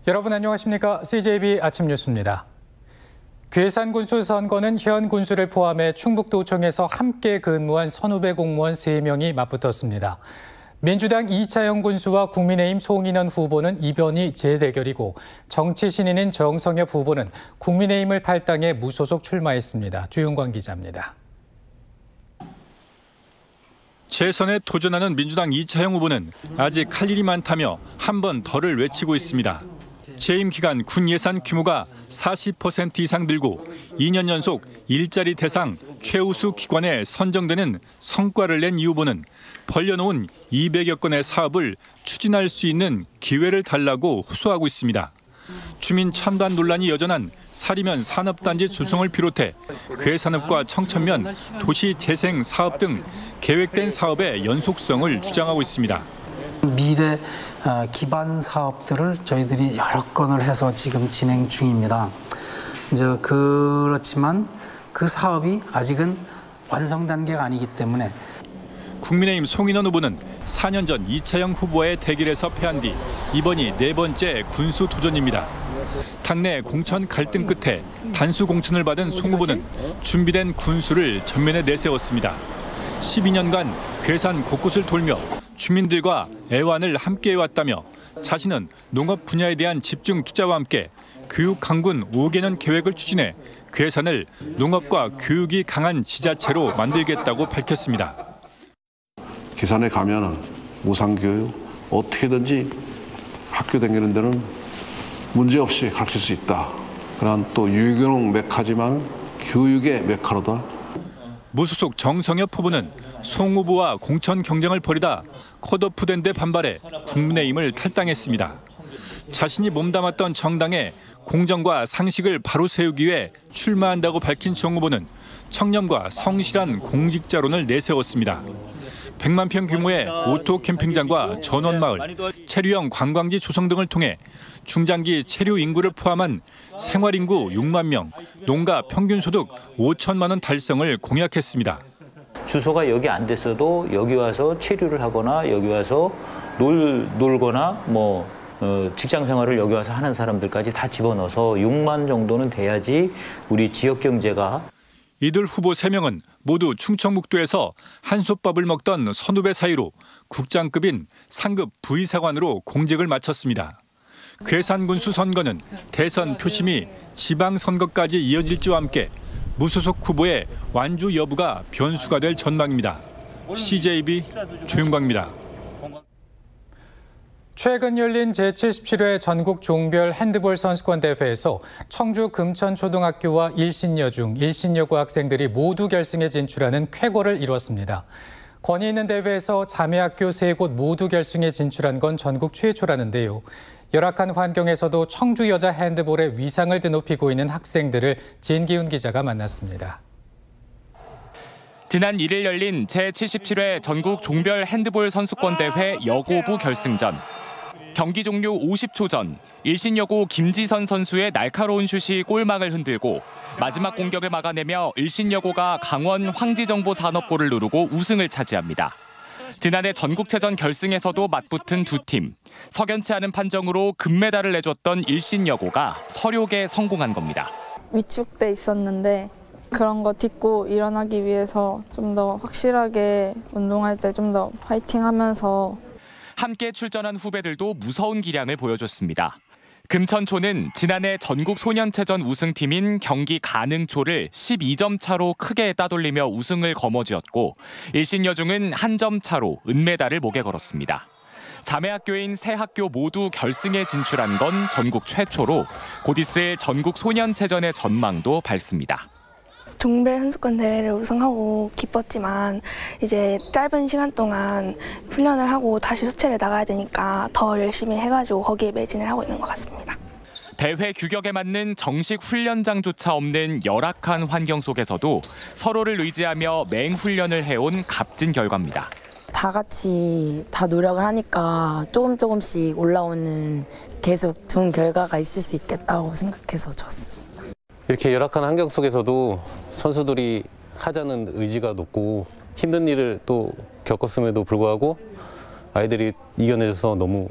여러분 안녕하십니까? CJB 아침 뉴스입니다. 괴산 군수 선거는 현 군수를 포함해 충북도청에서 함께 근무한 선후배 공무원 3명이 맞붙었습니다. 민주당 이차영 군수와 국민의힘 송인원 후보는 이변이 재대결이고 정치 신인인 정성엽 후보는 국민의힘을 탈당해 무소속 출마했습니다. 주윤광 기자입니다. 재선에 도전하는 민주당 이차영 후보는 아직 할 일이 많다며 한 번 더를 외치고 있습니다. 재임 기간 군 예산 규모가 40% 이상 늘고 2년 연속 일자리 대상 최우수 기관에 선정되는 성과를 낸 이 후보는 벌려놓은 200여 건의 사업을 추진할 수 있는 기회를 달라고 호소하고 있습니다. 주민 찬반 논란이 여전한 사리면 산업단지 조성을 비롯해 괴산읍과 청천면 도시재생 사업 등 계획된 사업의 연속성을 주장하고 있습니다. 미래 기반 사업들을 저희들이 여러 건을 해서 지금 진행 중입니다. 그렇지만 그 사업이 아직은 완성 단계가 아니기 때문에 국민의힘 송인원 후보는 4년 전 이차영 후보의 대결에서 패한 뒤 이번이 4번째 군수 도전입니다. 당내 공천 갈등 끝에 단수 공천을 받은 송 후보는 준비된 군수를 전면에 내세웠습니다. 12년간 괴산 곳곳을 돌며 주민들과 애완을 함께해왔다며 자신은 농업 분야에 대한 집중 투자와 함께 교육 강군 5개년 계획을 추진해 괴산을 농업과 교육이 강한 지자체로 만들겠다고 밝혔습니다. 괴산에 가면은 무상교육 어떻게든지 학교 다니는 데는 문제없이 가르칠 수 있다. 그런 또 유교농 메카지만 교육의 메카로다. 무소속 정성엽 후보는 송 후보와 공천 경쟁을 벌이다 컷오프된 데 반발해 국민의힘을 탈당했습니다. 자신이 몸담았던 정당에 공정과 상식을 바로 세우기 위해 출마한다고 밝힌 정 후보는 청렴과 성실한 공직자론을 내세웠습니다. 100만 평 규모의 오토 캠핑장과 전원마을, 체류형 관광지 조성 등을 통해 중장기 체류 인구를 포함한 생활 인구 6만 명, 농가 평균 소득 5천만 원 달성을 공약했습니다. 주소가 여기 안 됐어도 여기 와서 체류를 하거나 여기 와서 놀거나 직장 생활을 여기 와서 하는 사람들까지 다 집어넣어서 6만 정도는 돼야지 우리 지역 경제가. 이들 후보 3명은 모두 충청북도에서 한솥밥을 먹던 선후배 사이로 국장급인 상급 부의사관으로 공직을 마쳤습니다. 괴산군수 선거는 대선 표심이 지방선거까지 이어질지와 함께 무소속 후보의 완주 여부가 변수가 될 전망입니다. CJB 조윤광입니다. 최근 열린 제77회 전국 종별 핸드볼 선수권 대회에서 청주 금천초등학교와 일신여중, 일신여고 학생들이 모두 결승에 진출하는 쾌거를 이뤘습니다. 권위 있는 대회에서 자매학교 3곳 모두 결승에 진출한 건 전국 최초라는데요. 열악한 환경에서도 청주 여자 핸드볼의 위상을 드높이고 있는 학생들을 진기훈 기자가 만났습니다. 지난 1일 열린 제77회 전국 종별 핸드볼 선수권 대회 여고부 결승전. 경기 종료 50초 전 일신여고 김지선 선수의 날카로운 슛이 골망을 흔들고 마지막 공격을 막아내며 일신여고가 강원 황지정보산업고를 누르고 우승을 차지합니다. 지난해 전국체전 결승에서도 맞붙은 두 팀. 석연치 않은 판정으로 금메달을 내줬던 일신여고가 서력에 성공한 겁니다. 위축돼 있었는데 그런 거 딛고 일어나기 위해서 좀 더 확실하게 운동할 때 좀 더 파이팅하면서 함께 출전한 후배들도 무서운 기량을 보여줬습니다. 금천초는 지난해 전국 소년체전 우승팀인 경기 가능초를 12점 차로 크게 따돌리며 우승을 거머쥐었고 일신여중은 1점 차로 은메달을 목에 걸었습니다. 자매학교인 세 학교 모두 결승에 진출한 건 전국 최초로 곧 있을 전국 소년체전의 전망도 밝습니다. 종별 선수권 대회를 우승하고 기뻤지만 이제 짧은 시간 동안 훈련을 하고 다시 수체를 나가야 되니까 더 열심히 해가지고 거기에 매진을 하고 있는 것 같습니다. 대회 규격에 맞는 정식 훈련장조차 없는 열악한 환경 속에서도 서로를 의지하며 맹훈련을 해온 값진 결과입니다. 다 같이 다 노력을 하니까 조금씩 올라오는 계속 좋은 결과가 있을 수 있겠다고 생각해서 좋았습니다. 이렇게 열악한 환경 속에서도 선수들이 하자는 의지가 높고 힘든 일을 또 겪었음에도 불구하고 아이들이 이겨내줘서 너무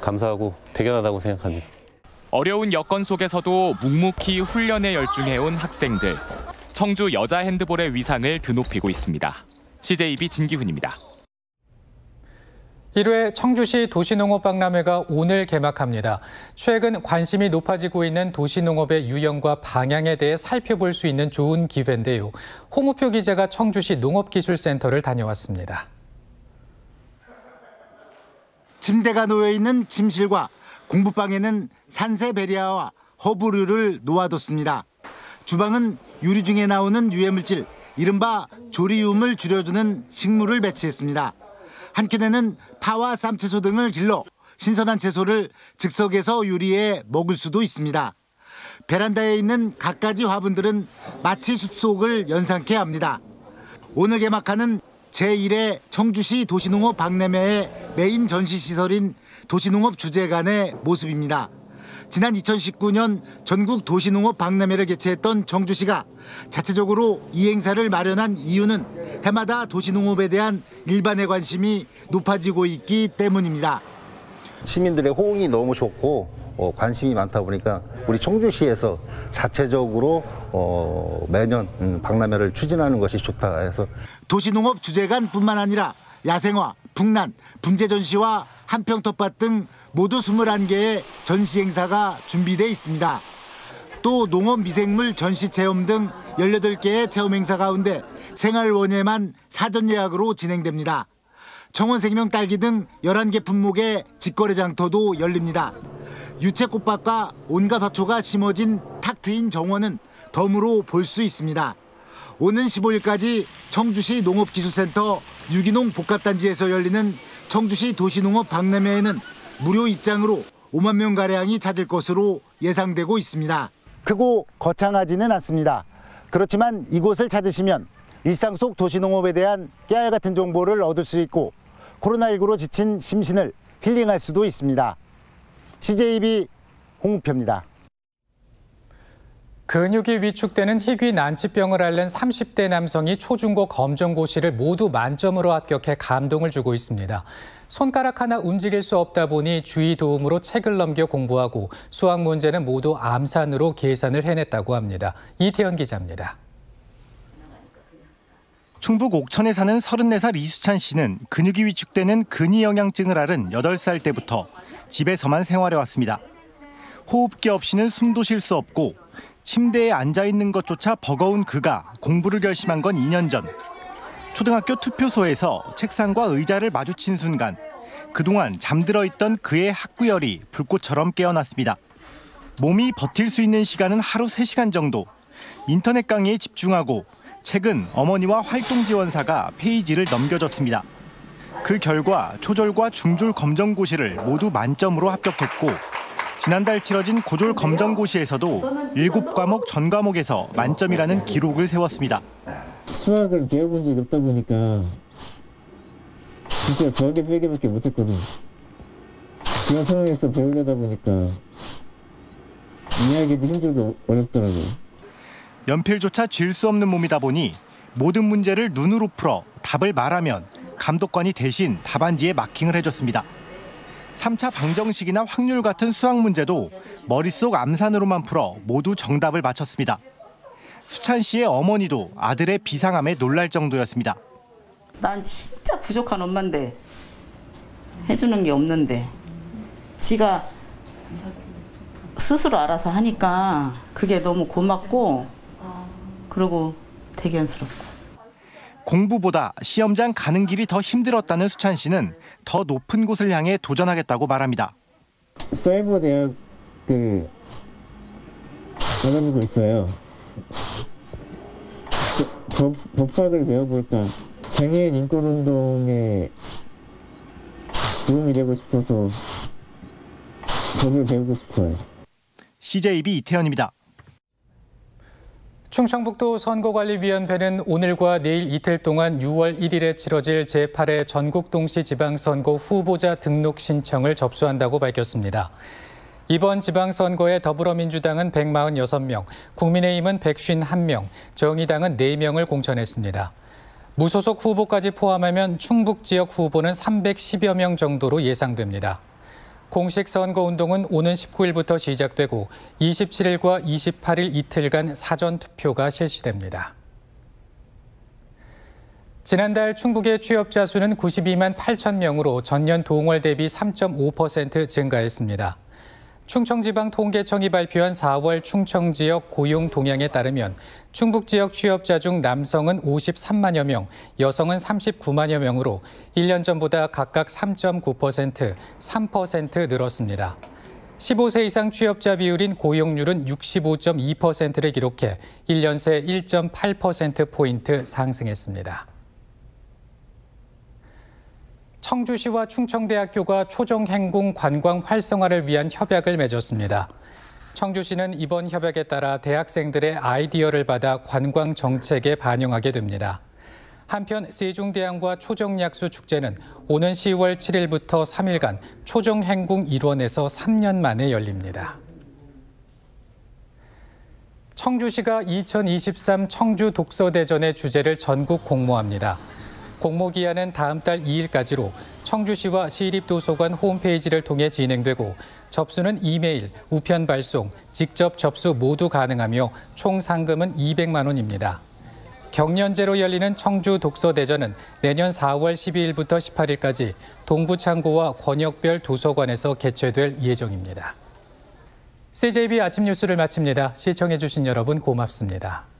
감사하고 대견하다고 생각합니다. 어려운 여건 속에서도 묵묵히 훈련에 열중해온 학생들. 청주 여자 핸드볼의 위상을 드높이고 있습니다. CJB 진기훈입니다. 1회 청주시 도시농업박람회가 오늘 개막합니다. 최근 관심이 높아지고 있는 도시농업의 유형과 방향에 대해 살펴볼 수 있는 좋은 기회인데요. 홍우표 기자가 청주시 농업기술센터를 다녀왔습니다. 침대가 놓여있는 침실과 공부방에는 산세베리아와 허브류를 놓아뒀습니다. 주방은 유리 중에 나오는 유해물질, 이른바 조리움을 줄여주는 식물을 배치했습니다. 한켠에는 파와 쌈채소 등을 길러 신선한 채소를 즉석에서 요리해 먹을 수도 있습니다. 베란다에 있는 갖가지 화분들은 마치 숲속을 연상케 합니다. 오늘 개막하는 제1회 청주시 도시농업 박람회의 메인 전시시설인 도시농업 주재관의 모습입니다. 지난 2019년 전국 도시농업 박람회를 개최했던 청주시가 자체적으로 이 행사를 마련한 이유는 해마다 도시농업에 대한 일반의 관심이 높아지고 있기 때문입니다. 시민들의 호응이 너무 좋고 관심이 많다 보니까 우리 청주시에서 자체적으로 매년 박람회를 추진하는 것이 좋다 해서 도시농업 주재관뿐만 아니라 야생화, 풍란, 분재 전시와 한평 텃밭 등 모두 21개의 전시 행사가 준비돼 있습니다. 또 농업 미생물 전시 체험 등 18개의 체험 행사 가운데 생활원예만 사전 예약으로 진행됩니다. 청원생명 딸기 등 11개 품목의 직거래 장터도 열립니다. 유채꽃밭과 온갖 화초가 심어진 탁 트인 정원은 덤으로 볼 수 있습니다. 오는 15일까지 청주시 농업기술센터 유기농 복합단지에서 열리는 청주시 도시농업 박람회에는 무료 입장으로 5만 명가량이 찾을 것으로 예상되고 있습니다. 크고 거창하지는 않습니다. 그렇지만 이곳을 찾으시면 일상 속 도시농업에 대한 깨알 같은 정보를 얻을 수 있고 코로나19로 지친 심신을 힐링할 수도 있습니다. CJB 홍우표입니다. 근육이 위축되는 희귀 난치병을 앓는 30대 남성이 초중고 검정고시를 모두 만점으로 합격해 감동을 주고 있습니다. 손가락 하나 움직일 수 없다 보니 주의 도움으로 책을 넘겨 공부하고 수학 문제는 모두 암산으로 계산을 해냈다고 합니다. 이태현 기자입니다. 충북 옥천에 사는 34살 이수찬 씨는 근육이 위축되는 근위영양증을 앓은 8살 때부터 집에서만 생활해왔습니다. 호흡기 없이는 숨도 쉴 수 없고 침대에 앉아있는 것조차 버거운 그가 공부를 결심한 건 2년 전. 초등학교 투표소에서 책상과 의자를 마주친 순간 그동안 잠들어 있던 그의 학구열이 불꽃처럼 깨어났습니다. 몸이 버틸 수 있는 시간은 하루 3시간 정도. 인터넷 강의에 집중하고 최근 어머니와 활동지원사가 페이지를 넘겨줬습니다. 그 결과 초졸과 중졸 검정고시를 모두 만점으로 합격했고 지난달 치러진 고졸 검정고시에서도 7과목 전 과목에서 만점이라는 기록을 세웠습니다. 수학을 배워본 적이 없다 보니까 진짜 저게 빼기밖에 못했거든요. 그런 상황에서 배우려다 보니까 이해하기도 힘들고 어렵더라고요. 연필조차 쥘 수 없는 몸이다 보니 모든 문제를 눈으로 풀어 답을 말하면 감독관이 대신 답안지에 마킹을 해줬습니다. 3차 방정식이나 확률 같은 수학 문제도 머릿속 암산으로만 풀어 모두 정답을 맞췄습니다. 수찬 씨의 어머니도 아들의 비상함에 놀랄 정도였습니다. 난 진짜 부족한 엄마인데 해주는 게 없는데 지가 스스로 알아서 하니까 그게 너무 고맙고 그리고 대견스럽고. 공부보다 시험장 가는 길이 더 힘들었다는 수찬 씨는 더 높은 곳을 향해 도전하겠다고 말합니다. 사이버 대학을 다니고 있어요. 법학을 배워볼까. 장애인 인권운동에 도움이 되고 싶어서 법을 배우고 싶어요. CJB 이태현입니다. 충청북도 선거관리위원회는 오늘과 내일 이틀 동안 6월 1일에 치러질 제8회 전국동시지방선거 후보자 등록 신청을 접수한다고 밝혔습니다. 이번 지방선거에 더불어민주당은 146명, 국민의힘은 151명, 정의당은 4명을 공천했습니다. 무소속 후보까지 포함하면 충북 지역 후보는 310여 명 정도로 예상됩니다. 공식 선거운동은 오는 19일부터 시작되고 27일과 28일 이틀간 사전투표가 실시됩니다. 지난달 충북의 취업자 수는 92만 8천 명으로 전년 동월 대비 3.5% 증가했습니다. 충청지방통계청이 발표한 4월 충청 지역 고용 동향에 따르면 충북 지역 취업자 중 남성은 53만여 명, 여성은 39만여 명으로 1년 전보다 각각 3.9%, 3% 늘었습니다. 15세 이상 취업자 비율인 고용률은 65.2%를 기록해 1년 새 1.8%포인트 상승했습니다. 청주시와 충청대학교가 초정행궁 관광 활성화를 위한 협약을 맺었습니다. 청주시는 이번 협약에 따라 대학생들의 아이디어를 받아 관광 정책에 반영하게 됩니다. 한편 세종대왕과 초정약수 축제는 오는 10월 7일부터 3일간 초정행궁 일원에서 3년 만에 열립니다. 청주시가 2023 청주 독서대전의 주제를 전국 공모합니다. 공모 기한은 다음 달 2일까지로 청주시와 시립도서관 홈페이지를 통해 진행되고 접수는 이메일, 우편 발송, 직접 접수 모두 가능하며 총 상금은 200만 원입니다. 경연제로 열리는 청주 독서대전은 내년 4월 12일부터 18일까지 동부창고와 권역별 도서관에서 개최될 예정입니다. CJB 아침 뉴스를 마칩니다. 시청해 주신 여러분 고맙습니다.